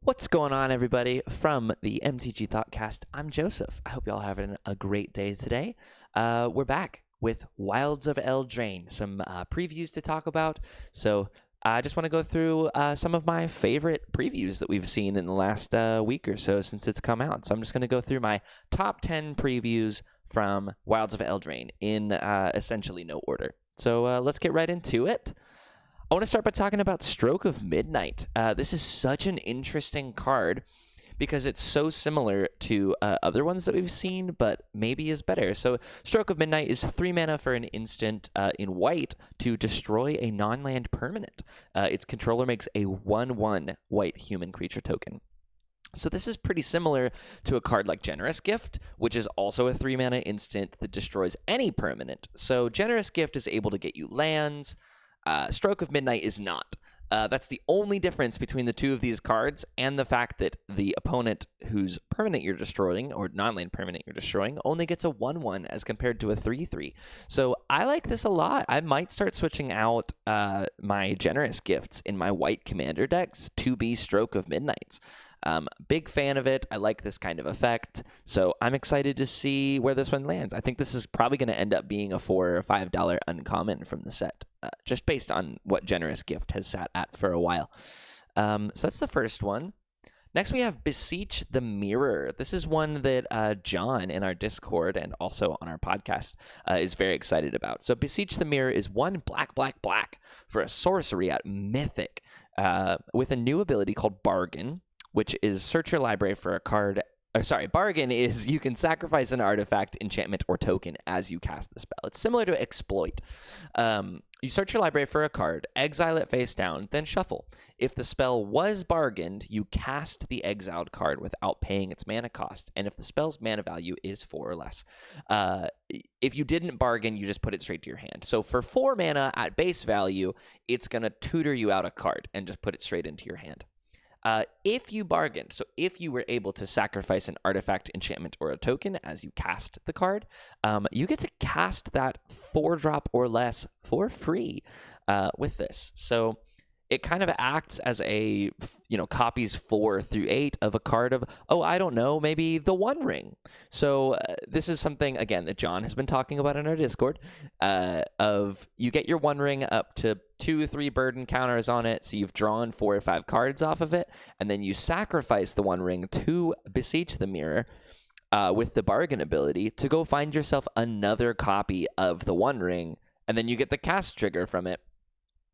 What's going on, everybody? From the MTG Thoughtcast, I'm Joseph. I hope y'all having a great day today. We're back with Wilds of Eldraine, some previews to talk about. So I just want to go through some of my favorite previews that we've seen in the last week or so since it's come out. So I'm just going to go through my top 10 previews from Wilds of Eldraine in essentially no order. So let's get right into it. I want to start by talking about Stroke of Midnight. This is such an interesting card because it's so similar to other ones that we've seen, but maybe is better. So Stroke of Midnight is 3 mana for an instant in white to destroy a non-land permanent. Its controller makes a 1/1 white human creature token. So this is pretty similar to a card like Generous Gift, which is also a 3 mana instant that destroys any permanent. So Generous Gift is able to get you lands. Stroke of Midnight is not. That's the only difference between the two of these cards, and the fact that the opponent whose permanent you're destroying, or non-land permanent you're destroying, only gets a 1/1 as compared to a 3/3. So I like this a lot. I might start switching out my Generous Gifts in my white commander decks to be Stroke of Midnights. Big fan of it. I like this kind of effect. So I'm excited to see where this one lands. I think this is probably going to end up being a $4 or $5 uncommon from the set, just based on what Generous Gift has sat at for a while. So that's the first one. Next, we have Beseech the Mirror. This is one that John in our Discord and also on our podcast is very excited about. So Beseech the Mirror is 1 black for a sorcery at Mythic with a new ability called Bargain, which is search your library for a card. Bargain is you can sacrifice an artifact, enchantment, or token as you cast the spell. It's similar to Exploit. You search your library for a card, exile it face down, then shuffle. If the spell was bargained, you cast the exiled card without paying its mana cost, and if the spell's mana value is 4 or less. If you didn't bargain, you just put it straight to your hand. So for 4 mana at base value, it's going to tutor you out a card and just put it straight into your hand. If you bargained, so if you were able to sacrifice an artifact, enchantment, or a token as you cast the card, you get to cast that 4-drop or less for free with this. So it kind of acts as a, copies 4 through 8 of a card of, maybe the One Ring. So this is something, again, that John has been talking about in our Discord, of you get your One Ring up to 2 or 3 burden counters on it, so you've drawn 4 or 5 cards off of it, and then you sacrifice the One Ring to Beseech the Mirror with the bargain ability to go find yourself another copy of the One Ring, and then you get the cast trigger from it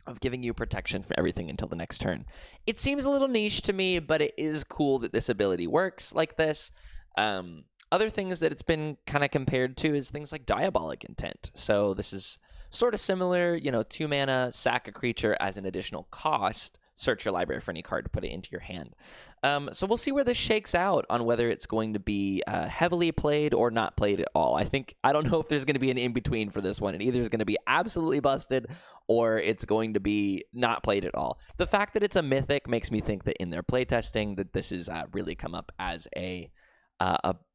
of giving you protection for everything until the next turn. It seems a little niche to me, but it is cool that this ability works like this. Other things that it's been kind of compared to is things like Diabolic Intent. So this is sort of similar, 2 mana, sack a creature as an additional cost, search your library for any card to put it into your hand. So we'll see where this shakes out on whether it's going to be heavily played or not played at all. I don't know if there's going to be an in-between for this one. It either is going to be absolutely busted or it's going to be not played at all. The fact that it's a Mythic makes me think that in their playtesting that this has really come up as a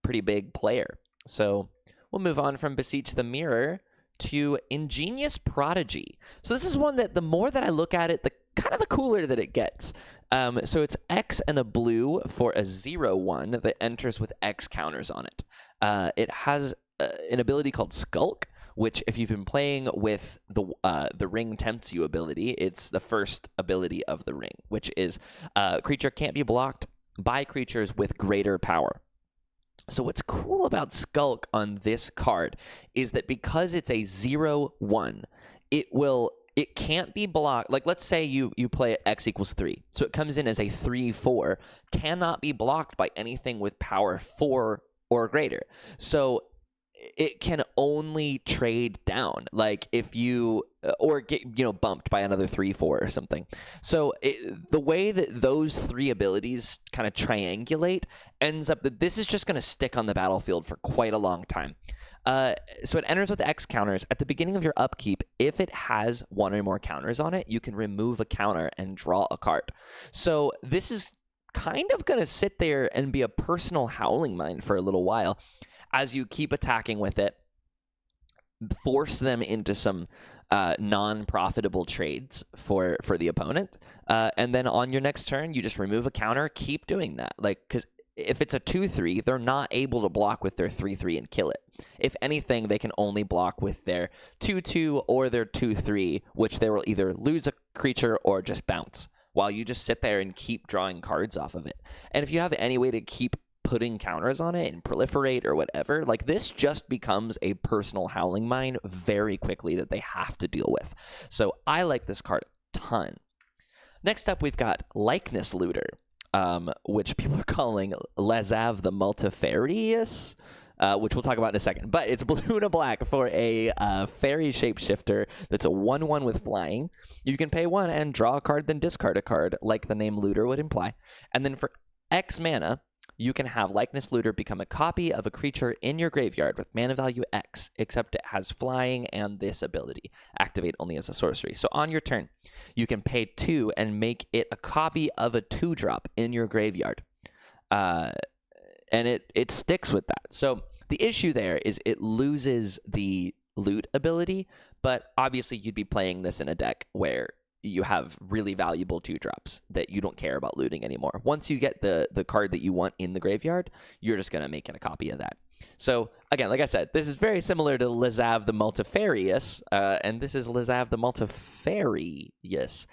pretty big player. So we'll move on from Beseech the Mirror to Ingenious Prodigy. So this is one that the more that I look at it, the cooler that it gets. So it's X and a blue for a 0/1 that enters with X counters on it. It has an ability called Skulk, which if you've been playing with the Ring Tempts You ability, it's the first ability of the ring, which is creature can't be blocked by creatures with greater power. So what's cool about Skulk on this card is that because it's a 0/1, it can't be blocked. Like, let's say you play at X equals 3. So it comes in as a 3/4, cannot be blocked by anything with power 4 or greater. So it can only trade down, like if you or get bumped by another 3/4 or something. So the way that those 3 abilities kind of triangulate ends up that this is just going to stick on the battlefield for quite a long time. So it enters with X counters. At the beginning of your upkeep, if it has 1 or more counters on it, you can remove a counter and draw a card. So this is kind of going to sit there and be a personal howling mine for a little while as you keep attacking with it, force them into some non-profitable trades for the opponent. And then on your next turn, you just remove a counter, keep doing that. Like, because if it's a 2/3, they're not able to block with their 3/3 and kill it. If anything, they can only block with their 2/2 or their 2/3, which they will either lose a creature or just bounce, while you just sit there and keep drawing cards off of it. And if you have any way to keep putting counters on it and proliferate or whatever, like, this just becomes a personal howling mine very quickly that they have to deal with. So I like this card a ton. Next up, we've got Likeness Looter, which people are calling Lazav the Multifarious, which we'll talk about in a second. But it's blue and a black for a fairy shapeshifter that's a 1/1 with flying. You can pay 1 and draw a card, then discard a card, like the name Looter would imply. And then for X mana, you can have Likeness Looter become a copy of a creature in your graveyard with mana value X, except it has flying and this ability. Activate only as a sorcery. So on your turn, you can pay 2 and make it a copy of a 2-drop in your graveyard. And it sticks with that. So the issue there is it loses the loot ability, but obviously you'd be playing this in a deck where you have really valuable 2-drops that you don't care about looting anymore. Once you get the card that you want in the graveyard, you're just going to make it a copy of that. So again, like I said, this is very similar to Lazav the Multifarious, and this is Lazav the Multifarious.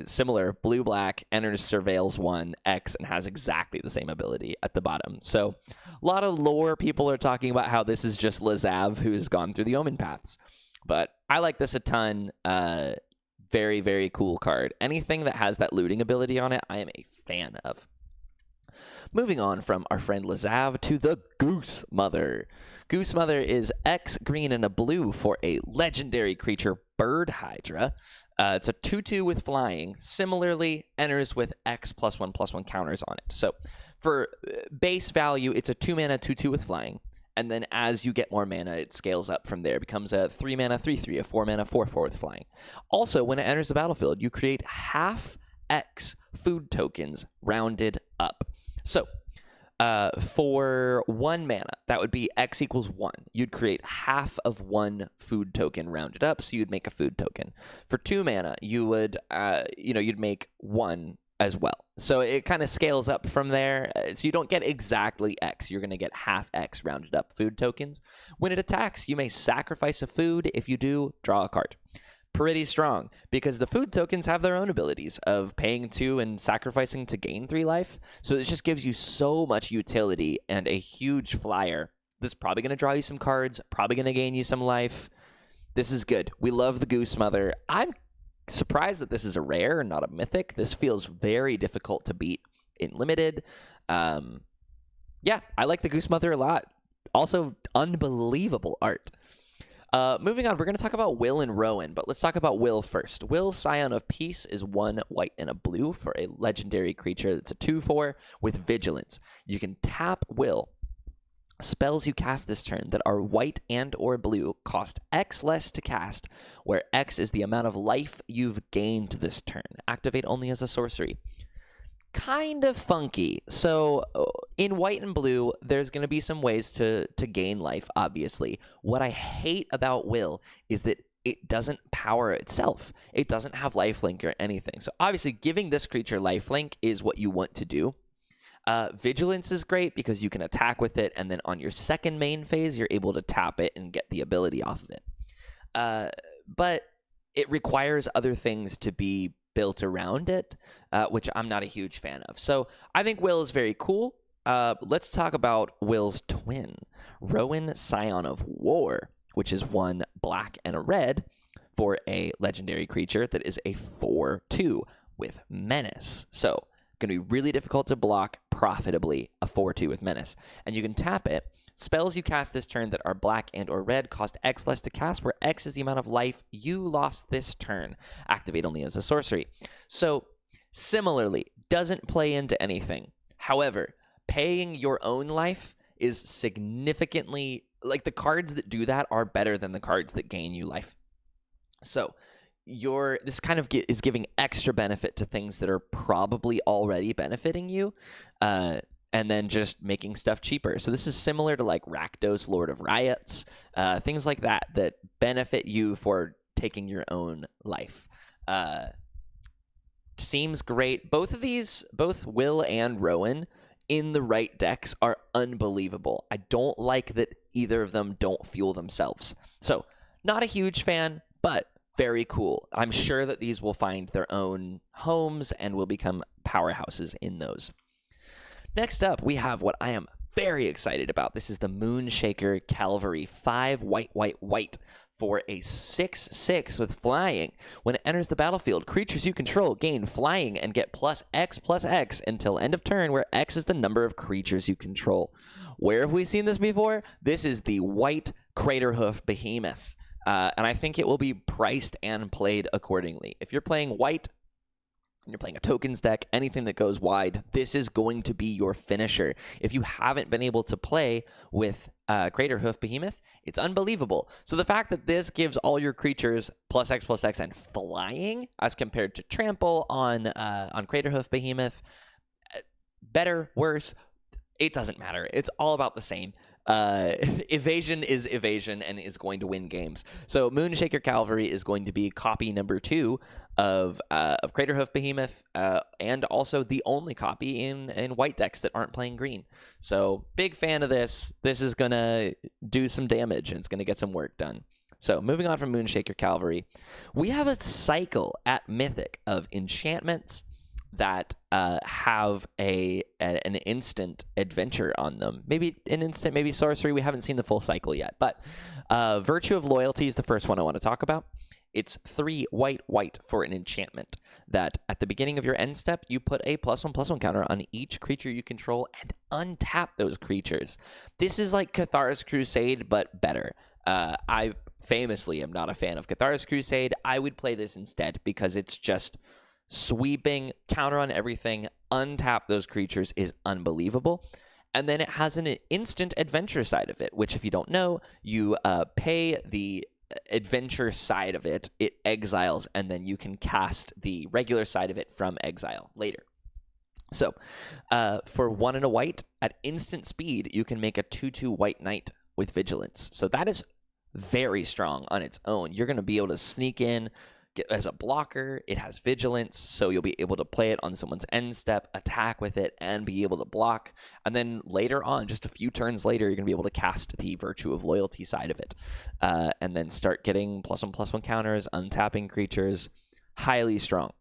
Similar, blue-black, enters, surveils 1, X, and has exactly the same ability at the bottom. So a lot of lore people are talking about how this is just Lazav who has gone through the Omen Paths. But I like this a ton. Very, very cool card. Anything that has that looting ability on it, I am a fan of. Moving on from our friend Lazav to the Goose Mother. Goose Mother is X green and a blue for a legendary creature, Bird Hydra. It's a 2/2 with flying. Similarly, enters with X +1/+1 counters on it. So for base value, it's a 2-mana 2/2 with flying. And then as you get more mana, it scales up from there. It becomes a 3-mana 3/3, a 4-mana 4/4 with flying. Also, when it enters the battlefield, you create half X food tokens rounded up. So for 1 mana, that would be X equals 1. You'd create half of 1 food token rounded up, so you'd make a food token. For 2 mana, you would, you'd make 1 as well. So it kind of scales up from there. So you don't get exactly X. You're going to get half X rounded up food tokens. When it attacks, you may sacrifice a food. If you do, draw a card. Pretty strong, because the food tokens have their own abilities of paying 2 and sacrificing to gain 3 life. So it just gives you so much utility and a huge flyer that's probably going to draw you some cards, probably going to gain you some life. This is good. We love the Goose Mother. I'm surprised that this is a rare and not a mythic. This feels very difficult to beat in limited. Yeah, I like the Goose Mother a lot. Also, unbelievable art. Moving on, we're going to talk about Will and Rowan, but let's talk about Will first. Will, Scion of Peace, is 1 white and a blue for a legendary creature that's a 2/4 with Vigilance. You can tap Will. Spells you cast this turn that are white and or blue cost X less to cast, where X is the amount of life you've gained this turn. Activate only as a sorcery. Kind of funky. So in white and blue, there's going to be some ways to gain life, obviously. What I hate about Will is that it doesn't power itself. It doesn't have lifelink or anything. So obviously giving this creature lifelink is what you want to do. Vigilance is great because you can attack with it, and then on your second main phase, you're able to tap it and get the ability off of it. But it requires other things to be built around it, which I'm not a huge fan of. So I think Will is very cool. Let's talk about Will's twin, Rowan, Scion of War, which is 1 black and a red for a legendary creature that is a 4/2 with Menace. So going to be really difficult to block profitably, a 4/2 with Menace. And you can tap it. Spells you cast this turn that are black and or red cost X less to cast, where X is the amount of life you lost this turn. Activate only as a sorcery. So similarly, doesn't play into anything. However, paying your own life is significantly, like, the cards that do that are better than the cards that gain you life. So this kind of is giving extra benefit to things that are probably already benefiting you, and then just making stuff cheaper. So this is similar to like Rakdos, Lord of Riots, things like that benefit you for taking your own life. Seems great. Both of these, both Will and Rowan, in the right decks are unbelievable. I don't like that either of them don't fuel themselves. So, not a huge fan, but very cool. I'm sure that these will find their own homes and will become powerhouses in those. Next up, we have what I am very excited about. This is the Moonshaker Calvary, 5 white, white, white. For a 6/6 with flying. When it enters the battlefield, creatures you control gain flying and get +X/+X until end of turn, where X is the number of creatures you control. Where have we seen this before? This is the white Hoof Behemoth, and I think it will be priced and played accordingly. If you're playing white, and you're playing a tokens deck, anything that goes wide, this is going to be your finisher. If you haven't been able to play with Hoof Behemoth, it's unbelievable. So the fact that this gives all your creatures +X/+X and flying, as compared to trample on Hoof Behemoth, better, worse, it doesn't matter. It's all about the same. Evasion is evasion and is going to win games. So Moonshaker Calvary is going to be copy number 2 of Hoof Behemoth, and also the only copy in white decks that aren't playing green. So big fan of this. This is gonna do some damage and it's gonna get some work done. So moving on from Moonshaker Calvary, we have a cycle at Mythic of enchantments that have an instant adventure on them. Maybe an instant, maybe sorcery. We haven't seen the full cycle yet. But Virtue of Loyalty is the first one I want to talk about. It's 3 white, white for an enchantment that at the beginning of your end step, you put a +1/+1 counter on each creature you control and untap those creatures. This is like Cathar's Crusade, but better. I famously am not a fan of Cathar's Crusade. I would play this instead because it's just sweeping, counter on everything, untap those creatures is unbelievable. And then it has an instant adventure side of it, which if you don't know, you pay the adventure side of it, it exiles, and then you can cast the regular side of it from exile later. So for 1 and a white, at instant speed, you can make a 2/2 white knight with vigilance. So that is very strong on its own. You're going to be able to sneak in, as a blocker. It has vigilance, so you'll be able to play it on someone's end step, attack with it, and be able to block. And then later on, just a few turns later, you're going to be able to cast the Virtue of Loyalty side of it, and then start getting +1/+1 counters, untapping creatures. Highly strong.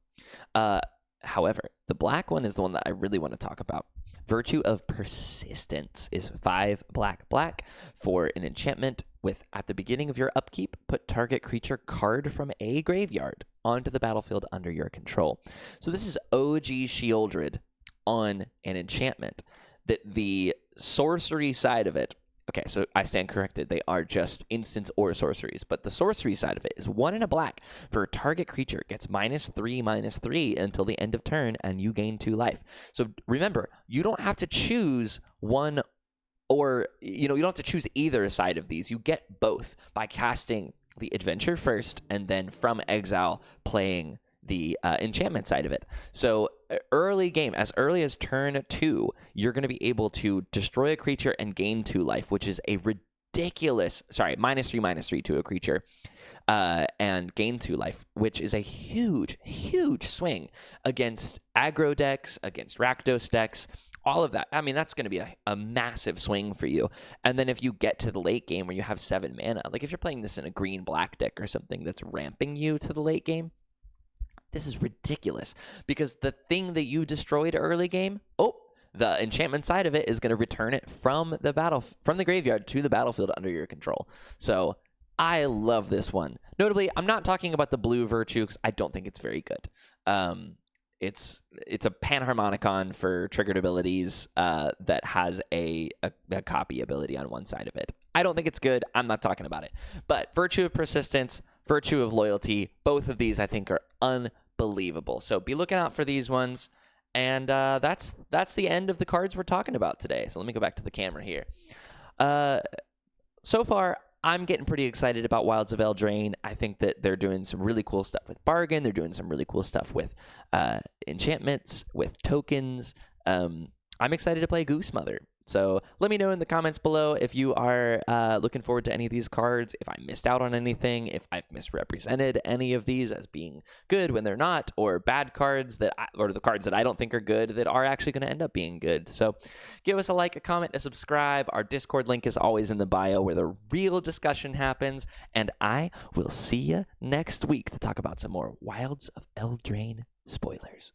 However, the black one is the one that I really want to talk about. Virtue of Persistence is 5 black, black for an enchantment with, at the beginning of your upkeep, put target creature card from a graveyard onto the battlefield under your control. So this is OG Shieldred on an enchantment that the sorcery side of it, okay, so I stand corrected. They are just instants or sorceries. But the sorcery side of it is 1 and a black for a target creature. Gets -3/-3 until the end of turn, and you gain 2 life. So remember, you don't have to choose one, or you don't have to choose either side of these. You get both by casting the adventure first, and then from exile playing the enchantment side of it. So early game, as early as turn 2, you're going to be able to destroy a creature and gain 2 life, which is a ridiculous, -3/-3 to a creature, and gain 2 life, which is a huge, huge swing against aggro decks, against Rakdos decks, all of that. I mean, that's going to be a massive swing for you. And then if you get to the late game where you have 7 mana, like if you're playing this in a green-black deck or something that's ramping you to the late game, this is ridiculous, because the thing that you destroyed early game, the enchantment side of it is going to return it from the graveyard to the battlefield under your control. So I love this one. Notably, I'm not talking about the blue Virtue because I don't think it's very good. It's a Panharmonicon for triggered abilities that has a copy ability on one side of it. I don't think it's good. I'm not talking about it. But Virtue of Persistence, Virtue of Loyalty, both of these I think are unbelievable. So be looking out for these ones. And that's the end of the cards we're talking about today. So let me go back to the camera here. So far, I'm getting pretty excited about Wilds of Eldraine. I think that they're doing some really cool stuff with Bargain. They're doing some really cool stuff with enchantments, with tokens. I'm excited to play Goose Mother. So let me know in the comments below if you are looking forward to any of these cards, if I missed out on anything, if I've misrepresented any of these as being good when they're not, or bad cards or the cards that I don't think are good that are actually going to end up being good. So give us a like, a comment, a subscribe. Our Discord link is always in the bio where the real discussion happens. And I will see you next week to talk about some more Wilds of Eldraine spoilers.